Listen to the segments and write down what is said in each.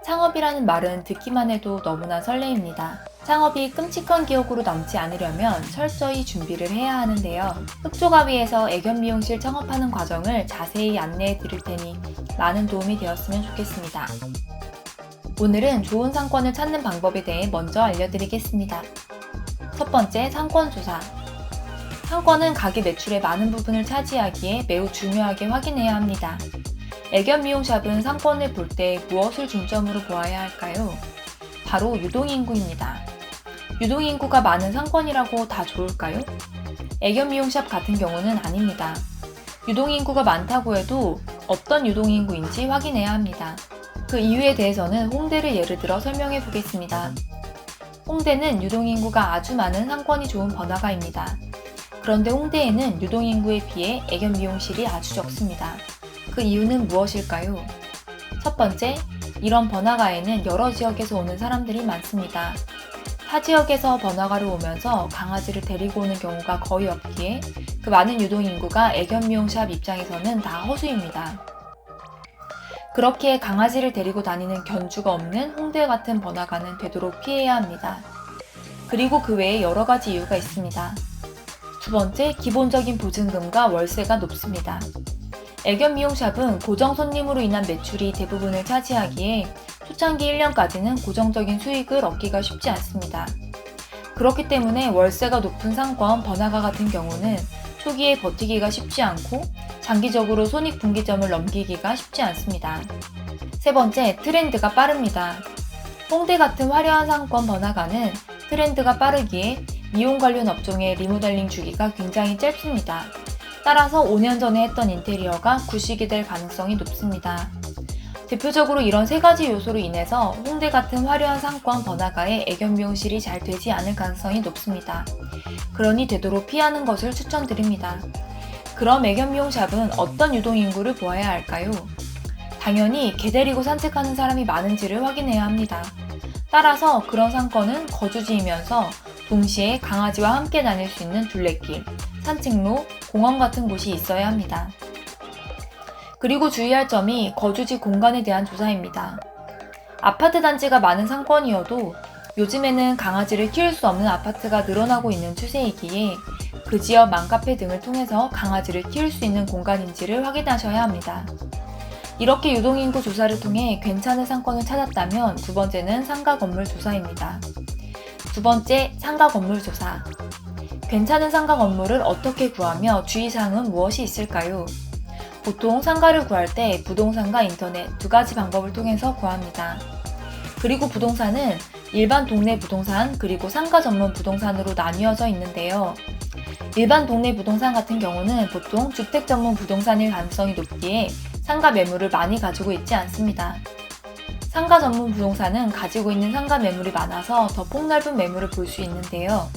창업이라는 말은 듣기만 해도 너무나 설레입니다. 창업이 끔찍한 기억으로 남지 않으려면 철저히 준비를 해야 하는데요. 흑조가위에서 애견 미용실 창업하는 과정을 자세히 안내해 드릴 테니 많은 도움이 되었으면 좋겠습니다. 오늘은 좋은 상권을 찾는 방법에 대해 먼저 알려드리겠습니다. 첫 번째, 상권 조사. 상권은 가게 매출의 많은 부분을 차지하기에 매우 중요하게 확인해야 합니다. 애견 미용샵은 상권을 볼 때 무엇을 중점으로 보아야 할까요? 바로 유동인구입니다. 유동인구가 많은 상권이라고 다 좋을까요? 애견 미용샵 같은 경우는 아닙니다. 유동인구가 많다고 해도 어떤 유동인구인지 확인해야 합니다. 그 이유에 대해서는 홍대를 예를 들어 설명해 보겠습니다. 홍대는 유동인구가 아주 많은 상권이 좋은 번화가입니다. 그런데 홍대에는 유동인구에 비해 애견 미용실이 아주 적습니다. 그 이유는 무엇일까요? 첫 번째, 이런 번화가에는 여러 지역에서 오는 사람들이 많습니다. 타 지역에서 번화가로 오면서 강아지를 데리고 오는 경우가 거의 없기에 그 많은 유동인구가 애견 미용샵 입장에서는 다 허수입니다. 그렇게 강아지를 데리고 다니는 견주가 없는 홍대 같은 번화가는 되도록 피해야 합니다. 그리고 그 외에 여러 가지 이유가 있습니다. 두 번째, 기본적인 보증금과 월세가 높습니다. 애견 미용샵은 고정 손님으로 인한 매출이 대부분을 차지하기에 초창기 1년까지는 고정적인 수익을 얻기가 쉽지 않습니다. 그렇기 때문에 월세가 높은 상권 번화가 같은 경우는 초기에 버티기가 쉽지 않고 장기적으로 손익분기점을 넘기기가 쉽지 않습니다. 세 번째, 트렌드가 빠릅니다. 홍대 같은 화려한 상권 번화가는 트렌드가 빠르기에 미용 관련 업종의 리모델링 주기가 굉장히 짧습니다. 따라서 5년 전에 했던 인테리어가 구식이 될 가능성이 높습니다. 대표적으로 이런 세 가지 요소로 인해서 홍대 같은 화려한 상권 번화가에 애견 미용실이 잘 되지 않을 가능성이 높습니다. 그러니 되도록 피하는 것을 추천드립니다. 그럼 애견 미용샵은 어떤 유동인구를 보아야 할까요? 당연히 개 데리고 산책하는 사람이 많은지를 확인해야 합니다. 따라서 그런 상권은 거주지이면서 동시에 강아지와 함께 다닐 수 있는 둘레길, 산책로, 공원 같은 곳이 있어야 합니다. 그리고 주의할 점이 거주지 공간에 대한 조사입니다. 아파트 단지가 많은 상권이어도 요즘에는 강아지를 키울 수 없는 아파트가 늘어나고 있는 추세이기에 그 지역 맘카페 등을 통해서 강아지를 키울 수 있는 공간인지를 확인하셔야 합니다. 이렇게 유동인구 조사를 통해 괜찮은 상권을 찾았다면 두 번째는 상가 건물 조사입니다. 두 번째, 상가 건물 조사. 괜찮은 상가 건물을 어떻게 구하며 주의사항은 무엇이 있을까요? 보통 상가를 구할 때 부동산과 인터넷 두 가지 방법을 통해서 구합니다. 그리고 부동산은 일반 동네 부동산 그리고 상가 전문 부동산으로 나뉘어져 있는데요. 일반 동네 부동산 같은 경우는 보통 주택 전문 부동산일 가능성이 높기에 상가 매물을 많이 가지고 있지 않습니다. 상가 전문 부동산은 가지고 있는 상가 매물이 많아서 더 폭넓은 매물을 볼 수 있는데요.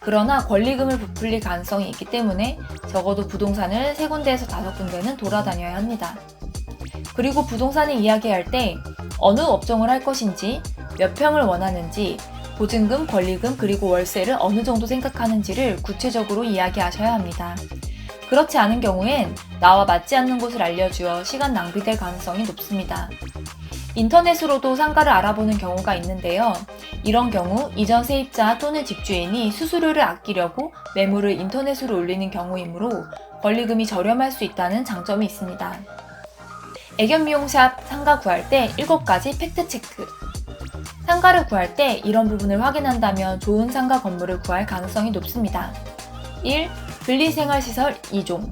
그러나 권리금을 부풀릴 가능성이 있기 때문에 적어도 부동산을 3군데에서 5군데는 돌아다녀야 합니다. 그리고 부동산을 이야기할 때 어느 업종을 할 것인지, 몇 평을 원하는지, 보증금, 권리금, 그리고 월세를 어느 정도 생각하는지를 구체적으로 이야기하셔야 합니다. 그렇지 않은 경우엔 나와 맞지 않는 곳을 알려주어 시간 낭비될 가능성이 높습니다. 인터넷으로도 상가를 알아보는 경우가 있는데요. 이런 경우 이전 세입자 또는 집주인이 수수료를 아끼려고 매물을 인터넷으로 올리는 경우이므로 권리금이 저렴할 수 있다는 장점이 있습니다. 애견 미용샵 상가 구할 때 7가지 팩트 체크. 상가를 구할 때 이런 부분을 확인한다면 좋은 상가 건물을 구할 가능성이 높습니다. 1. 근린생활시설 2종.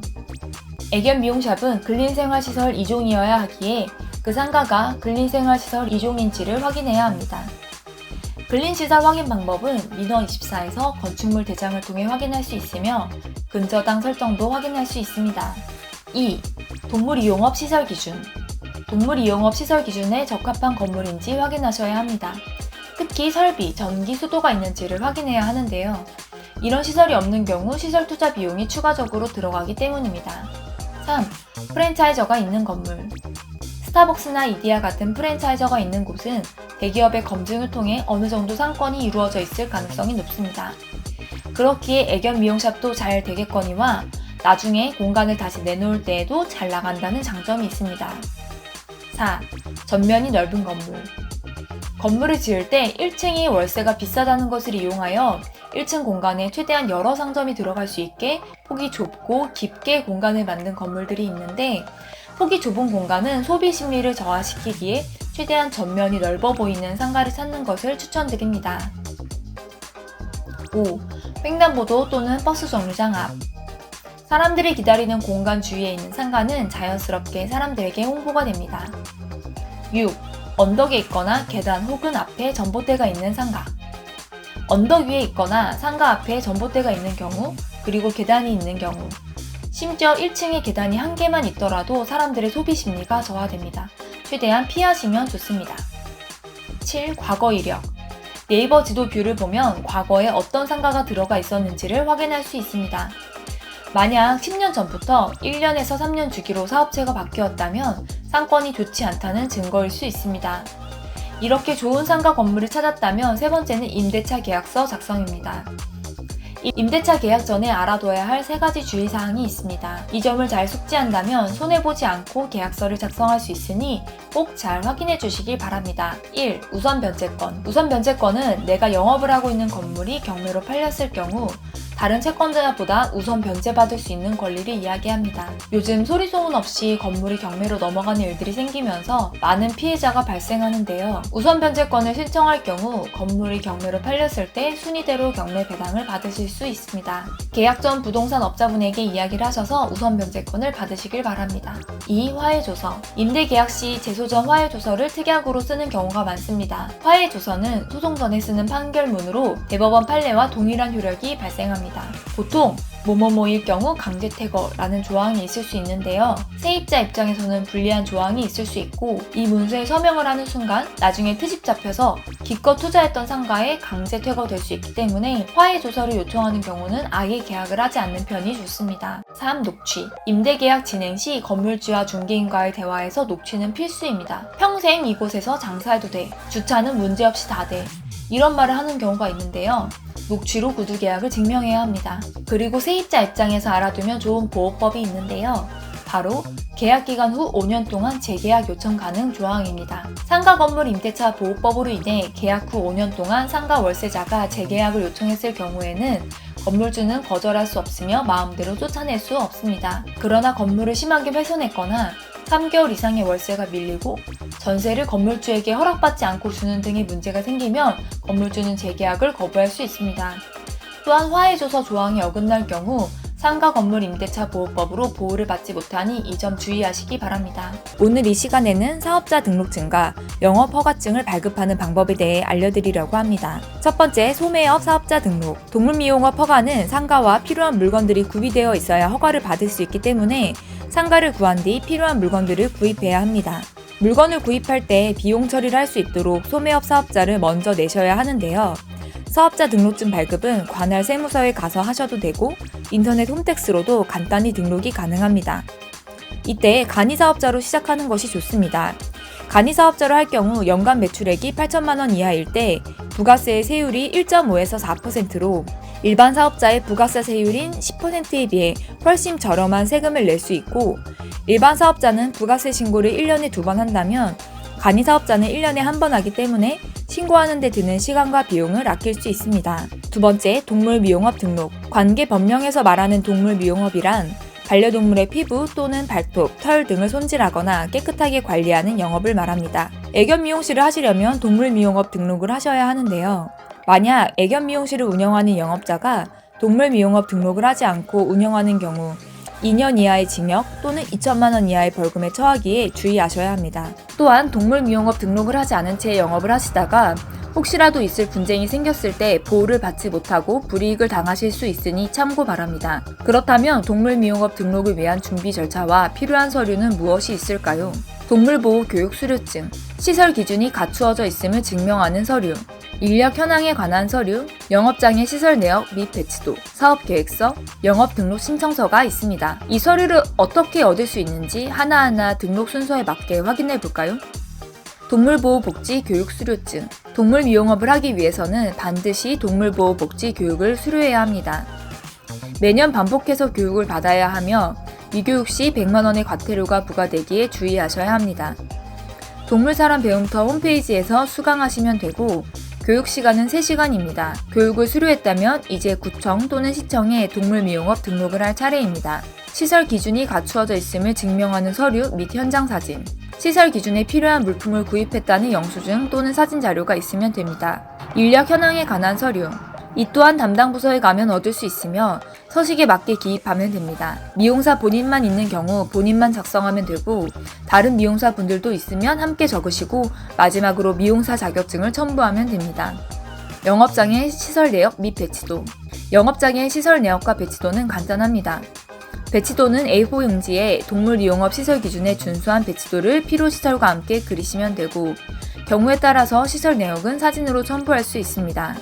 애견 미용샵은 근린생활시설 2종이어야 하기에 그 상가가 근린생활시설 2종인지를 확인해야 합니다. 근린시설 확인 방법은 민원24에서 건축물 대장을 통해 확인할 수 있으며 근저당 설정도 확인할 수 있습니다. 2. 동물이용업 시설 기준. 동물이용업 시설 기준에 적합한 건물인지 확인하셔야 합니다. 특히 설비, 전기, 수도가 있는지를 확인해야 하는데요. 이런 시설이 없는 경우 시설 투자 비용이 추가적으로 들어가기 때문입니다. 3. 프랜차이저가 있는 건물. 스타벅스나 이디야 같은 프랜차이저가 있는 곳은 대기업의 검증을 통해 어느 정도 상권이 이루어져 있을 가능성이 높습니다. 그렇기에 애견 미용샵도 잘 되겠거니와 나중에 공간을 다시 내놓을 때에도 잘 나간다는 장점이 있습니다. 4. 전면이 넓은 건물. 건물을 지을 때 1층이 월세가 비싸다는 것을 이용하여 1층 공간에 최대한 여러 상점이 들어갈 수 있게 폭이 좁고 깊게 공간을 만든 건물들이 있는데, 폭이 좁은 공간은 소비 심리를 저하시키기에 최대한 전면이 넓어 보이는 상가를 찾는 것을 추천드립니다. 5. 횡단보도 또는 버스 정류장 앞. 사람들이 기다리는 공간 주위에 있는 상가는 자연스럽게 사람들에게 홍보가 됩니다. 6. 언덕에 있거나 계단 혹은 앞에 전봇대가 있는 상가. 언덕 위에 있거나 상가 앞에 전봇대가 있는 경우, 그리고 계단이 있는 경우, 심지어 1층에 계단이 한 개만 있더라도 사람들의 소비 심리가 저하됩니다. 최대한 피하시면 좋습니다. 7. 과거 이력. 네이버 지도 뷰를 보면 과거에 어떤 상가가 들어가 있었는지를 확인할 수 있습니다. 만약 10년 전부터 1년에서 3년 주기로 사업체가 바뀌었다면 상권이 좋지 않다는 증거일 수 있습니다. 이렇게 좋은 상가 건물을 찾았다면 세 번째는 임대차 계약서 작성입니다. 임대차 계약 전에 알아둬야 할 3가지 주의사항이 있습니다. 이 점을 잘 숙지한다면 손해보지 않고 계약서를 작성할 수 있으니 꼭 잘 확인해 주시길 바랍니다. 1. 우선 변제권. 우선 변제권은 내가 영업을 하고 있는 건물이 경매로 팔렸을 경우 다른 채권자보다 우선 변제받을 수 있는 권리를 이야기합니다. 요즘 소리소문 없이 건물이 경매로 넘어가는 일들이 생기면서 많은 피해자가 발생하는데요. 우선 변제권을 신청할 경우 건물이 경매로 팔렸을 때 순위대로 경매 배당을 받으실 수 있습니다. 계약 전 부동산 업자분에게 이야기를 하셔서 우선 변제권을 받으시길 바랍니다. 2. 화해조서. 임대계약 시 제소 전 화해조서를 특약으로 쓰는 경우가 많습니다. 화해조서는 소송 전에 쓰는 판결문으로 대법원 판례와 동일한 효력이 발생합니다. 보통 뭐뭐뭐일 경우 강제 퇴거라는 조항이 있을 수 있는데요. 세입자 입장에서는 불리한 조항이 있을 수 있고, 이 문서에 서명을 하는 순간 나중에 트집 잡혀서 기껏 투자했던 상가에 강제 퇴거될 수 있기 때문에 화해 조서를 요청하는 경우는 아예 계약을 하지 않는 편이 좋습니다. 3. 녹취. 임대계약 진행 시 건물주와 중개인과의 대화에서 녹취는 필수입니다. 평생 이곳에서 장사해도 돼. 주차는 문제없이 다 돼. 이런 말을 하는 경우가 있는데요. 녹취로 구두 계약을 증명해야 합니다. 그리고 세입자 입장에서 알아두면 좋은 보호법이 있는데요. 바로 계약 기간 후 5년 동안 재계약 요청 가능 조항입니다. 상가 건물 임대차 보호법으로 인해 계약 후 5년 동안 상가 월세자가 재계약을 요청했을 경우에는 건물주는 거절할 수 없으며 마음대로 쫓아낼 수 없습니다. 그러나 건물을 심하게 훼손했거나 3개월 이상의 월세가 밀리고 전세를 건물주에게 허락받지 않고 주는 등의 문제가 생기면 건물주는 재계약을 거부할 수 있습니다. 또한 화해조서 조항이 어긋날 경우 상가 건물 임대차 보호법으로 보호를 받지 못하니 이 점 주의하시기 바랍니다. 오늘 이 시간에는 사업자 등록증과 영업 허가증을 발급하는 방법에 대해 알려드리려고 합니다. 첫 번째, 소매업 사업자 등록. 동물미용업 허가는 상가와 필요한 물건들이 구비되어 있어야 허가를 받을 수 있기 때문에 상가를 구한 뒤 필요한 물건들을 구입해야 합니다. 물건을 구입할 때 비용 처리를 할 수 있도록 소매업 사업자를 먼저 내셔야 하는데요. 사업자 등록증 발급은 관할 세무서에 가서 하셔도 되고 인터넷 홈택스로도 간단히 등록이 가능합니다. 이때 간이사업자로 시작하는 것이 좋습니다. 간이사업자로 할 경우 연간 매출액이 8천만 원 이하일 때 부가세의 세율이 1.5에서 4%로 일반 사업자의 부가세 세율인 10%에 비해 훨씬 저렴한 세금을 낼 수 있고, 일반 사업자는 부가세 신고를 1년에 2번 한다면 간이사업자는 1년에 1번 하기 때문에 신고하는 데 드는 시간과 비용을 아낄 수 있습니다. 두 번째, 동물미용업 등록. 관계법령에서 말하는 동물미용업이란 반려동물의 피부 또는 발톱, 털 등을 손질하거나 깨끗하게 관리하는 영업을 말합니다. 애견 미용실을 하시려면 동물미용업 등록을 하셔야 하는데요. 만약 애견 미용실을 운영하는 영업자가 동물미용업 등록을 하지 않고 운영하는 경우 2년 이하의 징역 또는 2천만 원 이하의 벌금에 처하기에 주의하셔야 합니다. 또한 동물미용업 등록을 하지 않은 채 영업을 하시다가 혹시라도 있을 분쟁이 생겼을 때 보호를 받지 못하고 불이익을 당하실 수 있으니 참고 바랍니다. 그렇다면 동물미용업 등록을 위한 준비 절차와 필요한 서류는 무엇이 있을까요? 동물보호 교육 수료증, 시설 기준이 갖추어져 있음을 증명하는 서류, 인력 현황에 관한 서류, 영업장의 시설 내역 및 배치도, 사업계획서, 영업등록 신청서가 있습니다. 이 서류를 어떻게 얻을 수 있는지 하나하나 등록 순서에 맞게 확인해 볼까요? 동물보호복지 교육 수료증. 동물미용업을 하기 위해서는 반드시 동물보호복지 교육을 수료해야 합니다. 매년 반복해서 교육을 받아야 하며 미교육 시 100만 원의 과태료가 부과되기에 주의하셔야 합니다. 동물사람 배움터 홈페이지에서 수강하시면 되고 교육시간은 3시간입니다. 교육을 수료했다면 이제 구청 또는 시청에 동물미용업 등록을 할 차례입니다. 시설 기준이 갖추어져 있음을 증명하는 서류 및 현장 사진, 시설 기준에 필요한 물품을 구입했다는 영수증 또는 사진 자료가 있으면 됩니다. 인력 현황에 관한 서류, 이 또한 담당 부서에 가면 얻을 수 있으며 서식에 맞게 기입하면 됩니다. 미용사 본인만 있는 경우 본인만 작성하면 되고 다른 미용사 분들도 있으면 함께 적으시고 마지막으로 미용사 자격증을 첨부하면 됩니다. 영업장애 시설 내역 및 배치도, 영업장애 시설 내역과 배치도는 간단합니다. 배치도는 A4 용지에 동물 이용업 시설 기준에 준수한 배치도를 필요시설과 함께 그리시면 되고 경우에 따라서 시설 내역은 사진으로 첨부할 수 있습니다.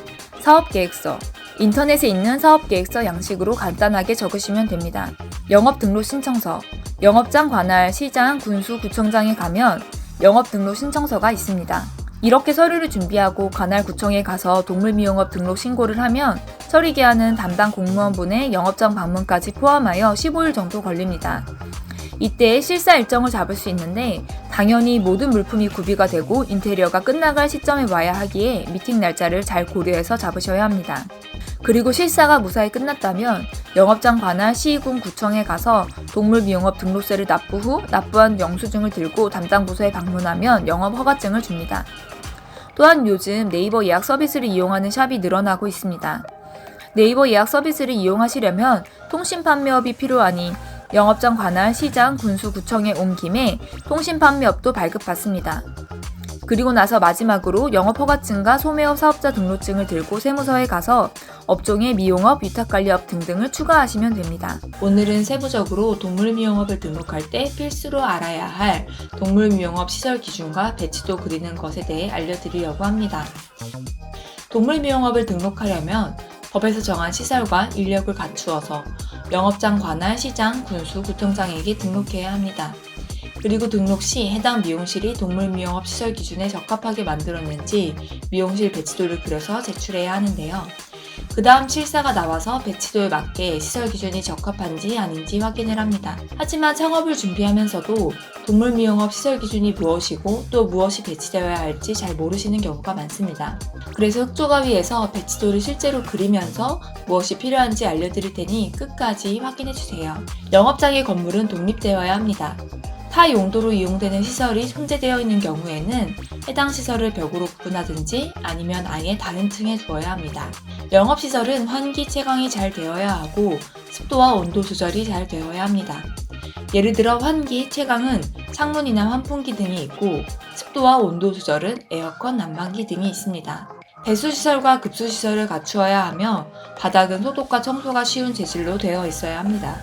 사업계획서, 인터넷에 있는 사업계획서 양식으로 간단하게 적으시면 됩니다. 영업등록 신청서, 영업장 관할, 시장, 군수, 구청장에 가면 영업등록 신청서가 있습니다. 이렇게 서류를 준비하고 관할 구청에 가서 동물미용업 등록 신고를 하면 처리기한은 담당 공무원분의 영업장 방문까지 포함하여 15일 정도 걸립니다. 이때 실사 일정을 잡을 수 있는데 당연히 모든 물품이 구비가 되고 인테리어가 끝나갈 시점에 와야 하기에 미팅 날짜를 잘 고려해서 잡으셔야 합니다. 그리고 실사가 무사히 끝났다면 영업장 관할 시군 구청에 가서 동물미용업 등록세를 납부 후 납부한 영수증을 들고 담당 부서에 방문하면 영업 허가증을 줍니다. 또한 요즘 네이버 예약 서비스를 이용하는 샵이 늘어나고 있습니다. 네이버 예약 서비스를 이용하시려면 통신 판매업이 필요하니 영업장 관할, 시장, 군수, 구청에 온 김에 통신 판매업도 발급받습니다. 그리고 나서 마지막으로 영업허가증과 소매업 사업자 등록증을 들고 세무서에 가서 업종의 미용업, 위탁관리업 등등을 추가하시면 됩니다. 오늘은 세부적으로 동물미용업을 등록할 때 필수로 알아야 할 동물미용업 시설 기준과 배치도 그리는 것에 대해 알려드리려고 합니다. 동물미용업을 등록하려면 법에서 정한 시설과 인력을 갖추어서 영업장 관할, 시장, 군수, 구청장에게 등록해야 합니다. 그리고 등록 시 해당 미용실이 동물미용업 시설 기준에 적합하게 만들었는지 미용실 배치도를 그려서 제출해야 하는데요. 그 다음 실사가 나와서 배치도에 맞게 시설 기준이 적합한지 아닌지 확인을 합니다. 하지만 창업을 준비하면서도 동물미용업 시설 기준이 무엇이고 또 무엇이 배치되어야 할지 잘 모르시는 경우가 많습니다. 그래서 흑조가위에서 배치도를 실제로 그리면서 무엇이 필요한지 알려드릴 테니 끝까지 확인해주세요. 영업장의 건물은 독립되어야 합니다. 타 용도로 이용되는 시설이 손재되어 있는 경우에는 해당 시설을 벽으로 구분하든지 아니면 아예 다른 층에 두어야 합니다. 영업시설은 환기 채광이 잘 되어야 하고 습도와 온도 조절이 잘 되어야 합니다. 예를 들어 환기, 채광은 창문이나 환풍기 등이 있고 습도와 온도 조절은 에어컨, 난방기 등이 있습니다. 배수시설과 급수시설을 갖추어야 하며 바닥은 소독과 청소가 쉬운 재질로 되어 있어야 합니다.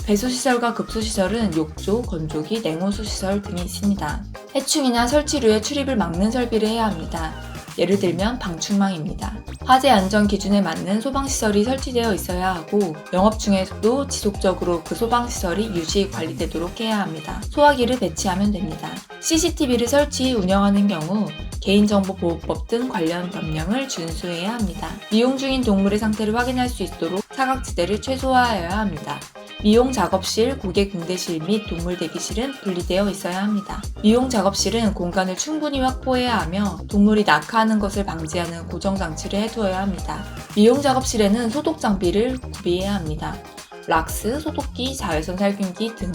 배수시설과 급수시설은 욕조, 건조기, 냉온수시설 등이 있습니다. 해충이나 설치류의 출입을 막는 설비를 해야 합니다. 예를 들면 방충망입니다. 화재 안전 기준에 맞는 소방시설이 설치되어 있어야 하고 영업 중에도 지속적으로 그 소방시설이 유지 관리되도록 해야 합니다. 소화기를 배치하면 됩니다. CCTV를 설치, 운영하는 경우 개인정보보호법 등 관련 법령을 준수해야 합니다. 미용 중인 동물의 상태를 확인할 수 있도록 사각지대를 최소화하여야 합니다. 미용 작업실, 고객 응대실 및 동물 대기실은 분리되어 있어야 합니다. 미용 작업실은 공간을 충분히 확보해야 하며 동물이 낙하하는 것을 방지하는 고정장치를 해두어야 합니다. 미용 작업실에는 소독 장비를 구비해야 합니다. 락스, 소독기, 자외선 살균기 등.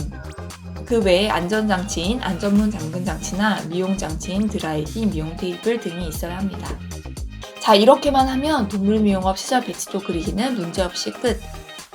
그 외에 안전장치인 안전문 잠근 장치나 미용장치인 드라이기, 미용 테이블 등이 있어야 합니다. 자, 이렇게만 하면 동물미용업 시설 배치도 그리기는 문제없이 끝!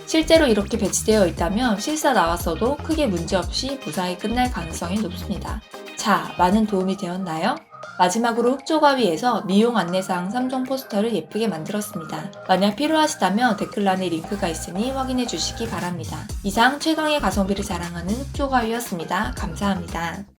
실제로 이렇게 배치되어 있다면 실사 나왔어도 크게 문제없이 무사히 끝날 가능성이 높습니다. 자, 많은 도움이 되었나요? 마지막으로 흑조가위에서 미용 안내사항 3종 포스터를 예쁘게 만들었습니다. 만약 필요하시다면 댓글란에 링크가 있으니 확인해 주시기 바랍니다. 이상 최강의 가성비를 자랑하는 흑조가위였습니다. 감사합니다.